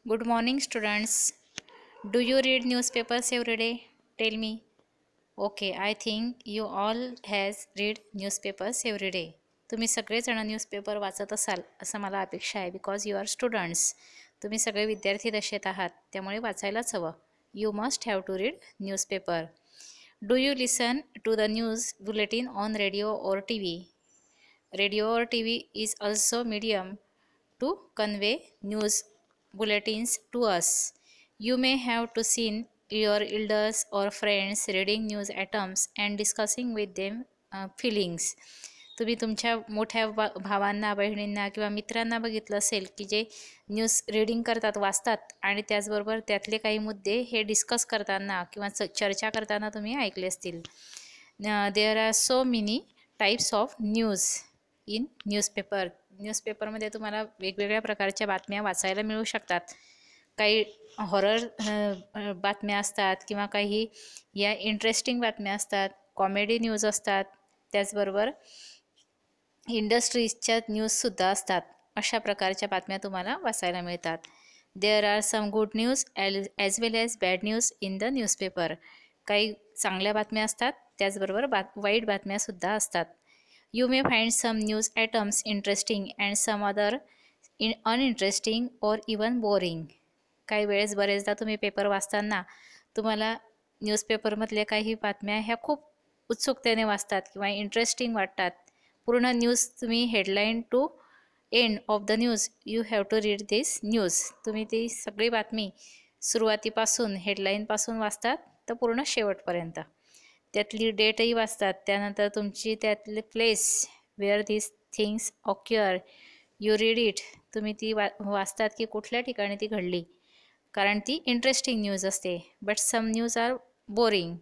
Good morning, students. Do you read newspapers every day? Tell me. Okay, I think you all has read newspapers every day. तुम्ही सगळेजण newspaper वाचत असाल असं मला अपेक्षा आहे बिकॉज यू आर स्टुडंट्स. तुम्ही सगळे विद्यार्थी दशेत आहात त्यामुळे वाचायलाच हवं. You must have to read newspaper. Do you listen to the news bulletin on radio or T V? Radio or TV is also medium to convey news bulletins to us. You may have to seen your elders or friends reading news items and discussing with them feelings. तुम्ही तुमच्या मोठ्या भावांना बहिणींना किंवा मित्रांना बघितलं असेल की जे न्यूज रीडिंग करतात वाचतात आणि त्याचबरोबर त्यातले काही मुद्दे हे डिस्कस करताना किंवा चर्चा करताना तुम्ही ऐकले असतील. There are so many types of news in newspaper. न्यूजपेपरमध्ये तुम्हाला वेगवेगळ्या प्रकारच्या बातम्या वाचायला मिळू शकतात. काही हॉरर बातम्या असतात किंवा काही या इंटरेस्टिंग बातम्या असतात, कॉमेडी न्यूज असतात, त्याचबरोबर इंडस्ट्रीजच्या न्यूजसुद्धा असतात. अशा प्रकारच्या बातम्या तुम्हाला वाचायला मिळतात. There are some good news as well as bad news in the newspaper. काही चांगल्या बातम्या असतात त्याचबरोबर वाईट बातम्यासुद्धा असतात. You may find some news items interesting and some other uninteresting or even boring. काही वेळेस बरेचदा तुम्ही पेपर वाचताना तुम्हाला न्यूजपेपरमधल्या काही बातम्या ह्या खूप उत्सुकतेने वाचतात किंवा इंटरेस्टिंग वाटतात. पूर्ण न्यूज तुम्ही headline to end of the news you have to read this news. तुम्ही ती सगळी बातमी सुरुवातीपासून हेडलाईनपासून वाचतात तर पूर्ण शेवटपर्यंत. त्यातली डेटही वाचतात. त्यानंतर तुमची त्यातली place where these things occur you read it. तुम्ही ती वाचतात की कुठल्या ठिकाणी ती घडली, कारण ती इंटरेस्टिंग न्यूज असते. But some news are boring.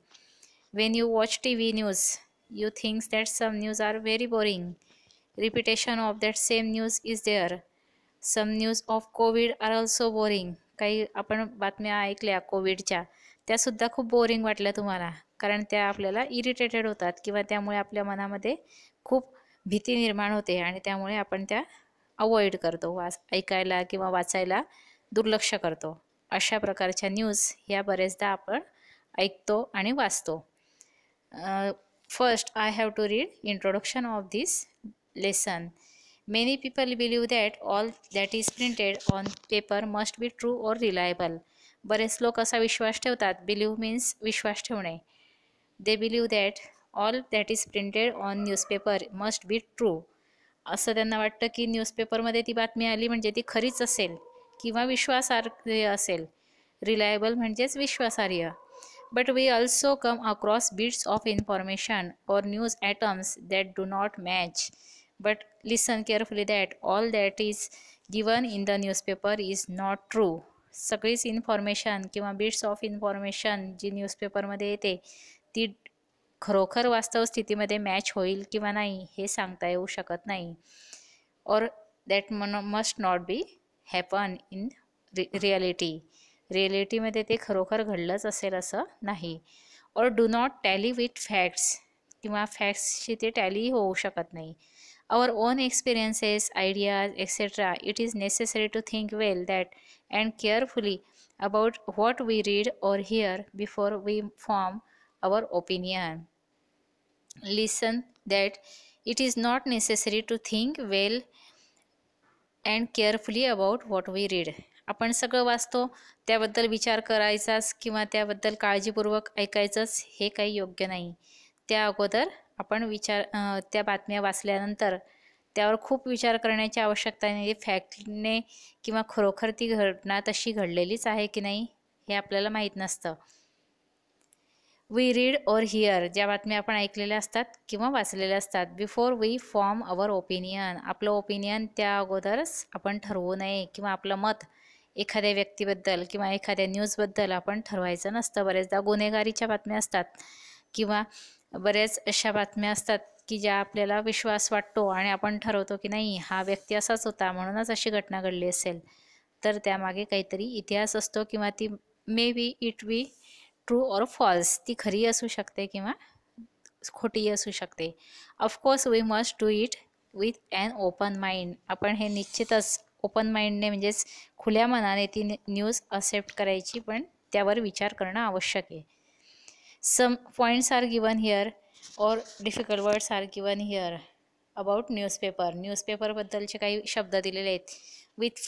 When you watch T V news you thinks that some news are very boring. Repetition of that same news is there. Some news of Covid are also boring. काही आपण बातम्या ऐकल्या कोविडच्या, त्यासुद्धा खूप boring वाटल्या तुम्हाला, कारण त्या आपल्याला इरिटेटेड होतात किंवा त्यामुळे आपल्या मनामध्ये खूप भीती निर्माण होते आणि त्यामुळे आपण त्या अवॉइड करतो, ऐकायला किंवा वाचायला दुर्लक्ष करतो. अशा प्रकारच्या न्यूज ह्या बरेचदा आपण ऐकतो आणि वाचतो. First I have to read introduction of this lesson. Many people believe that all that is printed on paper must be true or reliable. बरेच लोक असा विश्वास ठेवतात. बिलीव्ह मीन्स विश्वास ठेवणे. They believe that all that is printed on newspaper must be true. असं त्यांना वाटतं की न्यूजपेपरमध्ये ती बातमी आली म्हणजे ती खरीच असेल किंवा विश्वासार्ह असेल. रिलायबल म्हणजेच विश्वासार्ह. But we also come across bits of information और news items that do not match. But listen carefully that all that is given in the newspaper is not true. सगळीच इन्फॉर्मेशन किंवा बिट्स ऑफ इन्फॉर्मेशन जी न्यूजपेपरमध्ये येते ती खरोखर वास्तव स्थितीमध्ये match होईल किंवा नाही हे सांगता येऊ शकत नाही. और that must not be happen in reality. रियालिटीमध्ये ते खरोखर घडलंच असेल असं नाही. और do not tally with facts. किंवा फॅक्ट्सशी ते टॅली होऊ शकत नाही. Our own experiences, ideas, etc. It is necessary to think well that and carefully about what we read or hear before we form our opinion. Listen that it is not necessary to think well and carefully about what we read. आपण सगळं वाचतो त्याबद्दल विचार करायचाच किंवा त्याबद्दल काळजीपूर्वक ऐकायचंच हे काही योग्य नाही. त्या अगोदर आपण त्या बातम्या वाचल्यानंतर त्यावर खूप विचार करण्याची आवश्यकता नाही. फॅक्टने किंवा खरोखर ती घटना तशी घडलेलीच आहे की नाही हे आपल्याला माहीत नसतं. We read or hear. ज्या बातम्या आपण ऐकलेल्या असतात किंवा वाचलेल्या असतात. Before we form our opinion. आपलं ओपिनियन त्या अगोदरच आपण ठरवू नये किंवा आपलं मत एखाद्या व्यक्तीबद्दल किंवा एखाद्या न्यूजबद्दल आपण ठरवायचं नसतं. बरेचदा गुन्हेगारीच्या बातम्या असतात किंवा बऱ्याच अशा बातम्या असतात की ज्या आपल्याला विश्वास वाटतो आणि आपण ठरवतो की नाही हा व्यक्ती असाच होता म्हणूनच अशी घटना घडली असेल. तर त्यामागे काहीतरी इतिहास असतो किंवा ती may be it be true or false. ती खरी असू शकते किंवा खोटी असू शकते. Of course we must do it with an open mind. आपण हे निश्चितच ओपन माइंडने म्हणजेच खुल्या मनाने ती न्यूज एक्सेप्ट करायची, पण त्यावर विचार करणं आवश्यक आहे. Some points are given here और difficult words are given here about न्यूजपेपरबद्दलचे काही शब्द दिलेले आहेत. विथ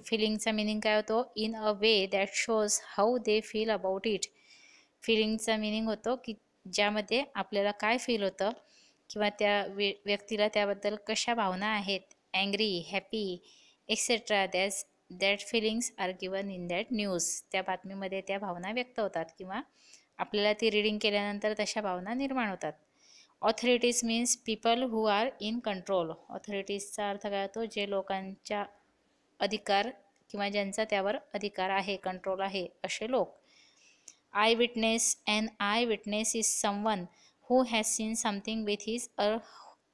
फिलिंगचा मिनिंग काय होतो? In a way that shows how they feel about it. फिलिंगचा मिनिंग होतो की ज्यामध्ये आपल्याला काय फील होतं किंवा त्या व्यक्तीला त्याबद्दल कशा भावना आहेत, angry, happy et cetera. That feelings are given in that news. त्या बातमीमध्ये त्या भावना व्यक्त होतात किंवा आपल्याला ती रीडिंग केल्यानंतर तशा भावना निर्माण होतात. Authorities means people who are in control. ऑथॉरिटीजचा अर्थ काय होतो? जे लोकांच्या अधिकार किंवा ज्यांचा त्यावर अधिकार आहे, कंट्रोल आहे, असे लोक. I witness. An eyewitness is someone who has seen something with his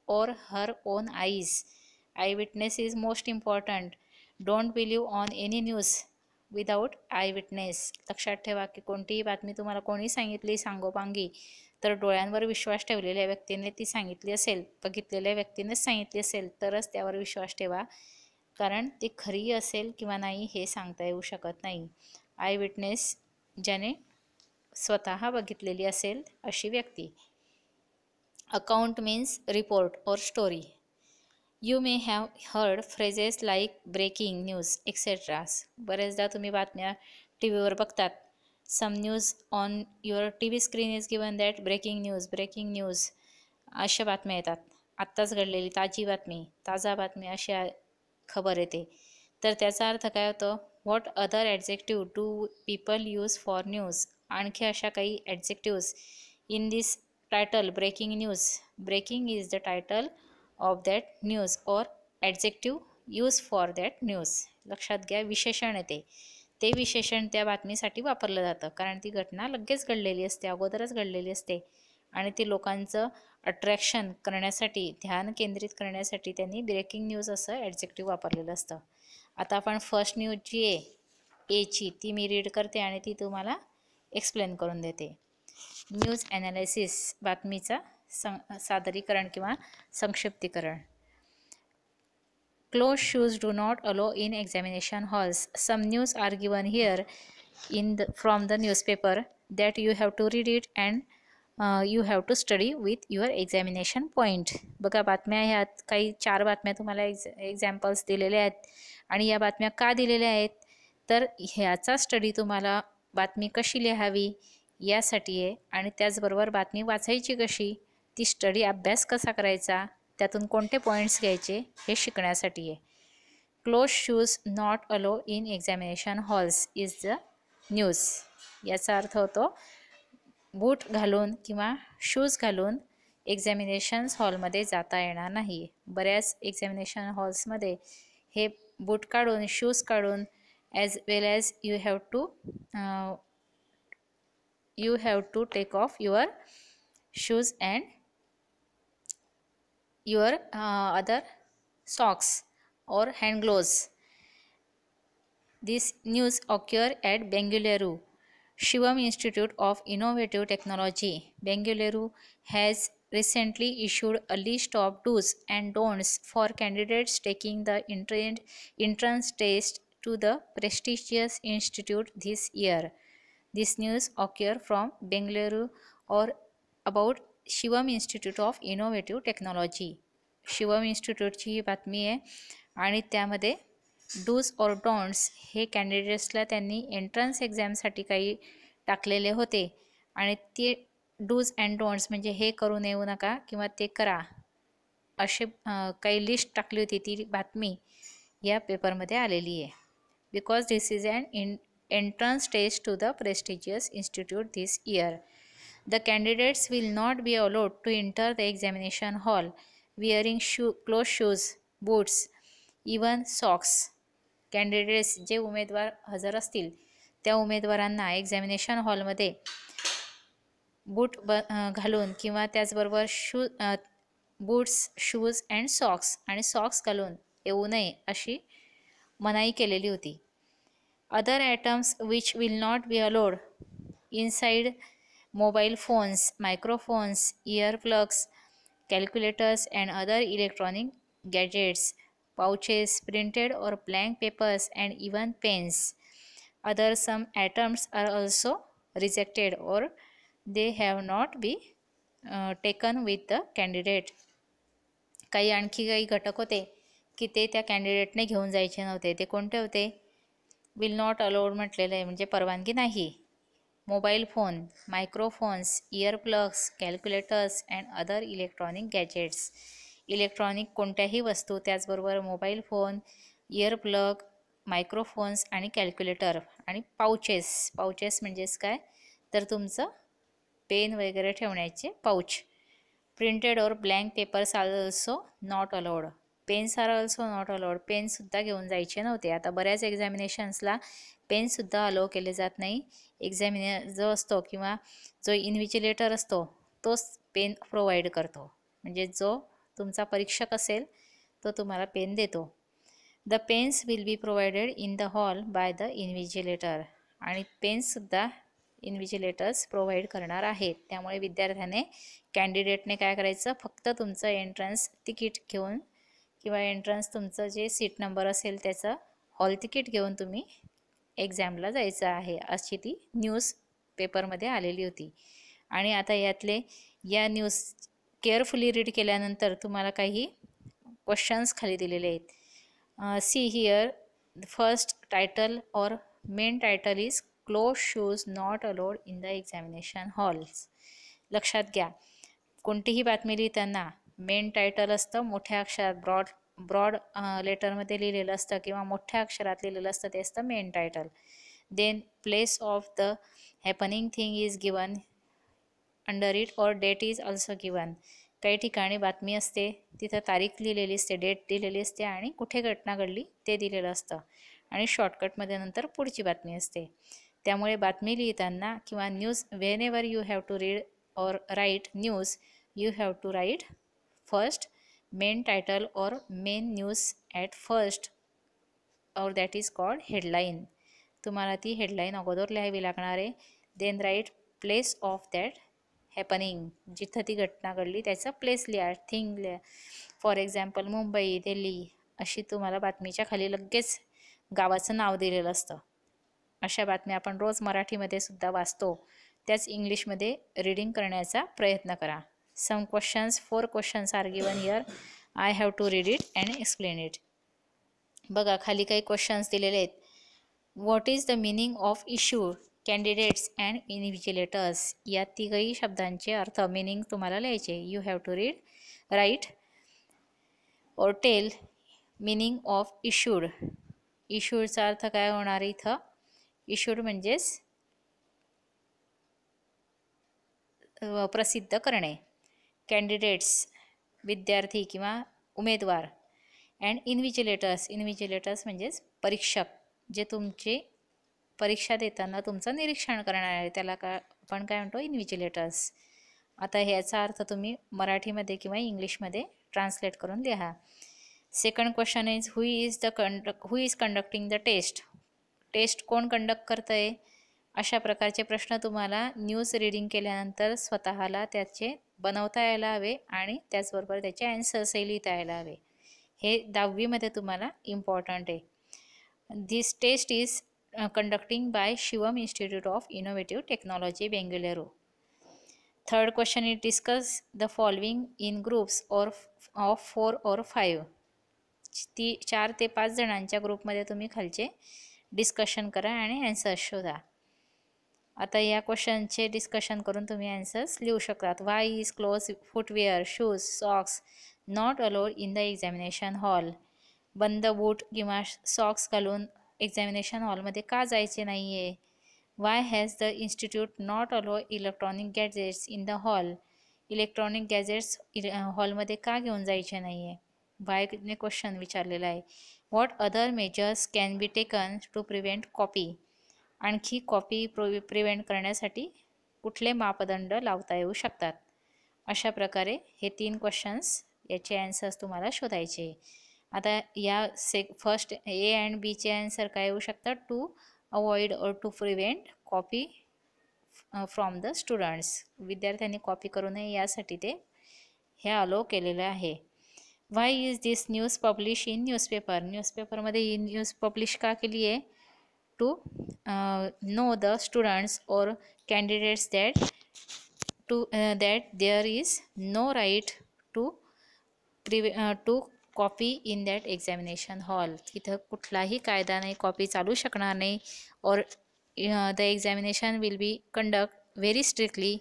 or her own eyes. Eyewitness is most important. Don't believe on any news without eyewitness. लक्षात ठेवा की कोणतीही बातमी तुम्हाला कोणी सांगितली सांगोपांगी, तर डोळ्यांवर विश्वास ठेवलेल्या व्यक्तीने ती सांगितली असेल, बघितलेल्या व्यक्तीनेच सांगितली असेल तरच त्यावर विश्वास ठेवा, कारण ती खरी असेल किंवा नाही हे सांगता येऊ शकत नाही. आय विटनेस ज्याने स्वतः बघितलेली असेल अशी व्यक्ती. Account means report or story. You may have heard phrases like breaking news et ceteras. बरेचदा तुम्ही बातम्या टी व्हीवर बघतात. Some news on your T V screen is given that breaking news अशा बातम्या येतात. आत्ताच घडलेली ताजा बातमी अशी खबर येते. तर त्याचा अर्थ काय होतो? What other adjective do people use for news. आणखी अशा काही adjectives in this title breaking news. Breaking is the title of that news और adjective use for that news. लक्षात घ्या, विशेषण येते, ते विशेषण त्या बातमीसाठी वापरलं जातं, कारण ती घटना लगेच घडलेली असते, अगोदरच घडलेली असते आणि ती लोकांचं अट्रॅक्शन करण्यासाठी, ध्यान केंद्रित करण्यासाठी त्यांनी ब्रेकिंग न्यूज असं ॲडजेक्टिव्ह वापरलेलं असतं. आता आपण फर्स्ट न्यूज जी आहे एची, ती मी रीड करते आणि ती तुम्हाला एक्सप्लेन करून देते. न्यूज ॲनालिसिस, बातमीचा सादरीकरण किंवा संक्षिप्तीकरण. Closed shoes do not allow in examination halls. Some news are given here from the newspaper that you have to read it and you have to study with your examination point. बघा, बातम्या ह्यात काही 4 बातम्या तुम्हाला examples दिलेल्या आहेत आणि या बातम्या का दिलेल्या आहेत? तर ह्याचा स्टडी तुम्हाला बातमी कशी लिहावी यासाठी आहे आणि त्याचबरोबर बातमी वाचायची कशी, ती स्टडी अभ्यास कसा करायचा, त्यातून कोणते पॉईंट्स घ्यायचे हे शिकण्यासाठी आहे. क्लोज शूज नॉट अलो in examination halls is the news. याचा अर्थ होतो बूट घालून किंवा शूज घालून एक्झामिनेशन्स हॉलमध्ये जाता येणार नाही. बऱ्याच एक्झामिनेशन हॉल्समध्ये हे बूट काढून, शूज काढून, as well as you have to take off your shoes and your other socks or hand gloves. This news occurred at Bengaluru Shivam Institute of Innovative Technology. Bengaluru has recently issued a list of do's and don'ts for candidates taking the entrance test to the prestigious institute this year. This news occurred from Bengaluru or about Shivam institute of innovative technology. Shivam इन्स्टिट्यूटची ही बातमी आहे आणि त्यामध्ये dos और don'ts हे कॅन्डिडेट्सला त्यांनी entrance एक्झामसाठी काही टाकलेले होते आणि ते डूज अँड डोंट्स म्हणजे हे करून येऊ नका किंवा ते करा असे काही लिस्ट टाकली होती. ती बातमी या पेपरमध्ये आलेली आहे. Because this is an entrance test to the prestigious institute this year. The candidates will not be allowed to enter the examination hall wearing closed shoes, boots, even socks. Candidates जे उमेदवार हजर असतील त्या उमेदवारांना एक्झामिनेशन हॉलमध्ये बूट घालून किंवा त्याचबरोबर बूट्स, शूज अँड सॉक्स आणि सॉक्स घालून येऊ नये अशी मनाई केलेली होती. Other items which will not be allowed inside mobile phones, microphones, earplugs, calculators and other electronic gadgets pouches, printed or blank papers, and even pens. Other some items are also rejected or they have not been taken with the candidate. काही आणखी काही घटक होते की ते त्या कॅन्डिडेटने घेऊन जायचे नव्हते. ते कोणते होते? विल नॉट अलाउड म्हटलेलं आहे म्हणजे परवानगी नाही. Mobile phone, microphones, ear plugs, calculators and other electronic gadgets. Electronic कोणत्याही वस्तू, त्याचबरोबर mobile phone, ear plug, microphones आणि कॅल्क्युलेटर. आणि पाउचेस म्हणजेच काय तर तुमचं पेन वगैरे ठेवण्याचे पाऊच. प्रिंटेड और blank papers are also not allowed. Pens are also not allowed. पेनसुद्धा घेऊन जायचे नव्हते. आता बऱ्याच एक्झामिनेशन्सला पेनसुद्धा अलाउ केले जात नाही. जो असतो किंवा जो इन्व्हिजिलेटर असतो तोच पेन प्रोव्हाइड करतो. म्हणजे जो तुमचा परीक्षक असेल तो तुम्हाला पेन देतो. The pens will be provided in the hall by the invigilator. आणि पेन्ससुद्धा इन्व्हिजिलेटर्स प्रोव्हाइड करणार आहेत. त्यामुळे विद्यार्थ्याने कॅन्डिडेटने काय करायचं, फक्त तुमचं एंट्रन्स तिकीट घेऊन किंवा एंट्रन्स तुमचं जे सीट नंबर असेल त्याचं हॉल तिकीट घेऊन तुम्ही एक्झामला जायचं आहे, अशी ती न्यूज पेपरमध्ये आलेली होती. आणि आता या न्यूज केअरफुली रीड केल्यानंतर तुम्हाला काही क्वेश्चन्स खाली दिलेले आहेत. सी हिअर फर्स्ट टायटल और main title is close shoes not allowed in the examination halls. लक्षात घ्या, कोणतीही बातमी लिहिताना मेन टायटल असतं मोठ्या अक्षरात, ब्रॉड लेटरमध्ये लिहिलेलं असतं किंवा मोठ्या अक्षरात लिहिलेलं असतं, ते असतं main title. Then place of the happening thing is given under it or date is also given. काही ठिकाणी बातमी असते, तिथं तारीख लिहिलेली असते, डेट दिलेली असते आणि कुठे घटना घडली ते दिलेलं असतं. आणि शॉर्टकटमध्ये नंतर पुढची बातमी असते. त्यामुळे बातमी लिहिताना किंवा news, whenever you have to read और write news, you have to write first main title और मेन न्यूज ॲट फर्स्ट, और दॅट इज कॉल्ड हेडलाईन. तुम्हाला ती हेडलाईन अगोदर लिहावी लागणार आहे. Then write place of that happening, जिथं ती घटना घडली त्याचं प्लेस लिहा, थिंग लिहा. फॉर एक्झाम्पल मुंबई, दिल्ली अशी तुम्हाला बातमीच्या खाली लगेच गावाचं नाव दिलेलं असतं. अशा बातम्या आपण रोज मराठीमध्ये सुद्धा वाचतो, त्याच इंग्लिशमध्ये रीडिंग करण्याचा प्रयत्न करा. Some questions, 4 questions are given here. I have to read it and explain it. बघा खाली काही क्वेश्चन्स दिलेले आहेत. What is the meaning of issue, candidates and invigilators. या तिघही शब्दांचे अर्थ, मिनिंग तुम्हाला लिहायचे. यू हॅव टू राईट और टेल मिनिंग ऑफ इश्यूड. इश्यूडचा अर्थ काय होणार इथं? इश्यूड म्हणजेच प्रसिद्ध करणे. कॅन्डिडेट्स विद्यार्थी किंवा उमेदवार. अँड इन्व्हिजिलेटर्स म्हणजेच परीक्षक, जे तुमचे परीक्षा देताना तुमचं निरीक्षण करणार आहे, त्याला आपण काय म्हणतो? इन्व्हिजिलेटर्स. आता ह्याचा अर्थ तुम्ही मराठीमध्ये किंवा इंग्लिशमध्ये ट्रान्सलेट करून लिहा. Second question is who is conducting the test. Test कोण कंडक्ट करतं आहे? अशा प्रकारचे प्रश्न तुम्हाला न्यूज रीडिंग केल्यानंतर स्वतःला त्याचे बनवता यायला हवे आणि त्याचबरोबर त्याचे ॲन्सर्सही लिहिता यायला हवे. हे 10वीमध्ये तुम्हाला इम्पॉर्टंट आहे. This test is conducting by Shivam institute of innovative technology, Bengaluru. Third question is discuss the following in groups of 4 or 5. 4 ते 5 जणांच्या ग्रुपमध्ये तुम्ही खालचे डिस्कशन करा आणि ॲन्सर्स शोधा. आता या क्वेश्चनचे डिस्कशन करून तुम्ही ॲन्सर्स लिहू शकतात. Y is close footwear, shoes, socks not allowed in the examination hall. बंद बूट किंवा सॉक्स घालून एक्झामिनेशन हॉलमध्ये का जायचे नाही आहे? Y has the institute not allow electronic gadgets in the hall. Electronic gadgets हॉलमध्ये का घेऊन जायचे नाही आहे? वायने क्वेश्चन विचारलेला आहे. What other measures can be taken to prevent copy. आणखी कॉपी प्रिव्हेंट करण्यासाठी कुठले मापदंड लावता येऊ शकतात? अशा प्रकारे हे 3 क्वेश्चन्स, याचे ॲन्सर्स तुम्हाला शोधायचे. आता या फर्स्ट ए अँड बीचे ॲन्सर काय येऊ शकतात? To avoid or to prevent copy from the students. विद्यार्थ्यांनी कॉपी करू नये यासाठी हे अलो केलेलं आहे. Why is this news publish in newspaper? न्यूजपेपरमध्ये ही न्यूज पब्लिश का केली आहे? To know the students or candidates that there is no right to to copy in that examination hall. तिथं कुठलाही कायदा नाही, कॉपी चालू शकणार नाही. और the examination will be conduct very strictly.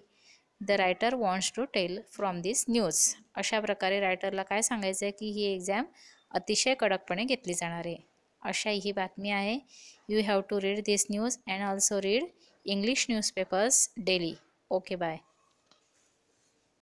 The writer wants to tell from this news. अशा प्रकारे रायटरला काय सांगायचं आहे की ही एक्झाम अतिशय कडकपणे घेतली जाणार आहे, अशा ही बातमी आहे. You have to read this news and also read English newspapers daily. Okay, bye.